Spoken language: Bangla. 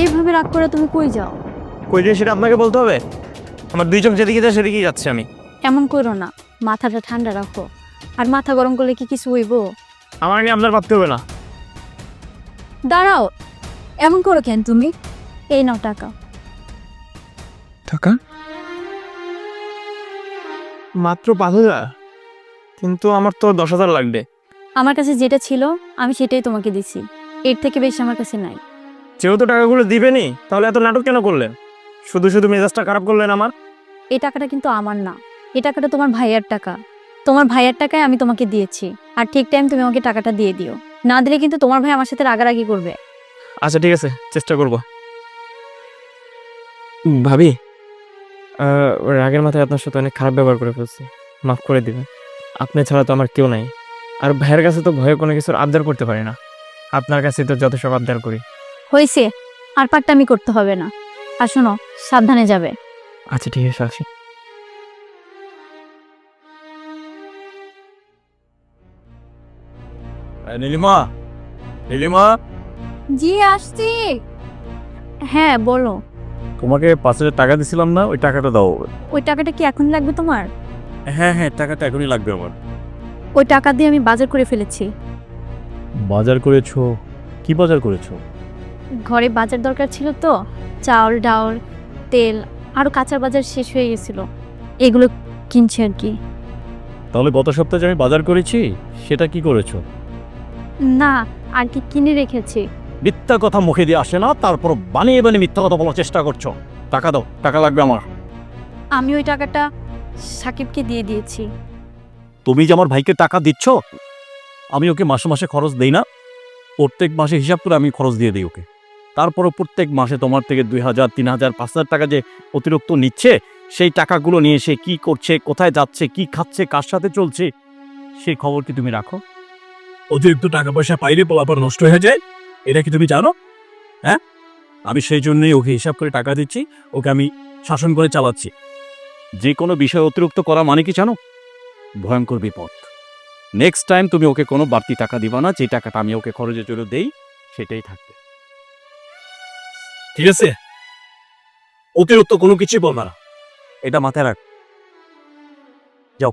এইভাবে রাগ করে তুমি কই যাও? কই যে সেটা আপনাকে বলতে হবে? আমার দুই চোখ যেদিকে যায় সেদিকেই যাচ্ছে আমি। এমন করো না, মাথাটা ঠান্ডা রাখো। আর মাথা গরম করলে কি কিছু হইব? আমার নিয়ে আপনার ভাবতে হবে না। দাঁড়াও, এমন করো কেন তুমি? এই নাও টাকা। টাকা মাত্র 5,000? কিন্তু আমার তো 10,000 লাগবে। আমার কাছে যেটা ছিল আমি সেটাই তোমাকে দিছি, এর থেকে বেশি আমার কাছে নাই। যেহেতু টাকাগুলো দিবেনি তাহলে এত নাটক কেন করলেন? শুধু শুধু মেজাজটা খারাপ করলেন আমার। এই টাকাটা কিন্তু আমার না, এই টাকাটা তোমার ভাইয়ার টাকা। তোমার ভাইয়ার টাকায় আমি তোমাকে দিয়েছি, আর ঠিক টাইম তুমি আমাকে টাকাটা দিয়ে দিও। না দিলে কিন্তু তোমার ভাই আমার সাথে রাগারাগি করবে। আচ্ছা ঠিক আছে, চেষ্টা করব। ভাবি, রাগের মাথায় আপনার সাথে অনেক খারাপ ব্যবহার করে ফেলছি, মাফ করে দিবেন। আপনি ছাড়া তো আমার কেউ নাই। আর ভাইয়ের কাছে তো ভয়ে কোনো কিছুর আবদার করতে পারি না, আপনার কাছে তো যত সব আবদার করি। হয়েছে, আর পাট্টামি করতে হবে না। আর শোনো, সাবধানে যাবে। আচ্ছা ঠিক আছে, আসি। নীলিমা, নীলিমা, জি আসছি। হ্যাঁ বলো। তোমাকে 5,000 টাকা দিছিলাম না, ওই টাকাটা দাও। ওই টাকাটা কি এখন লাগবে তোমার? হ্যাঁ হ্যাঁ, টাকাটা এখনই লাগবে আমার। ওই টাকা দিয়ে আমি বাজার করে ফেলেছি। বাজার করেছো? কি বাজার করেছো? ঘরে বাজার দরকার ছিল তো, চাউল ডাউল তেল, আরো কাঁচা বাজার শেষ হয়ে গেছিল, এগুলো কিনছি আর কি। তাহলে গত সপ্তাহে যে আমি বাজার করেছি সেটা কি করেছো? না, আর কি কিনে রেখেছি। মিথ্যা কথা মুখে দিয়ে আসে না, তারপর বানিয়ে বানিয়ে মিথ্যা কথা বলার চেষ্টা করছো। টাকা দাও, টাকা লাগবে আমার। আমি ওই টাকাটা সাকিবকে দিয়ে দিয়েছি। তুমি যে আমার ভাইকে টাকা দিচ্ছ, আমি ওকে মাসে মাসে খরচ দেই না? প্রত্যেক মাসে হিসাব করে আমি খরচ দিয়ে দিই ওকে। তারপরও প্রত্যেক মাসে তোমার থেকে 2,000, 3,000, 5,000 টাকা যে অতিরিক্ত নিচ্ছে, সেই টাকাগুলো নিয়ে সে কি করছে, কোথায় যাচ্ছে, কি খাচ্ছে, কার সাথে চলছে, সেই খবর কি তুমি রাখো? অতিরিক্ত টাকা পয়সা পাইলে আবার নষ্ট হয়ে যায়, এটা কি তুমি জানো? হ্যাঁ, আমি সেই জন্যই ওকে হিসাব করে টাকা দিচ্ছি, ওকে আমি শাসন করে চালাচ্ছি। যে কোনো বিষয় অতিরিক্ত করা মানে কি জানো? ভয়ঙ্কর বিপদ। নেক্সট টাইম তুমি ওকে কোনো বাড়তি টাকা দিবা না, যে টাকাটা আমি ওকে খরচের জন্য দেই সেটাই থাকবে, ঠিক আছে? অতিরিক্ত কোনো কিছুই বলবা না, এটা মাথায় রাখ। যাও।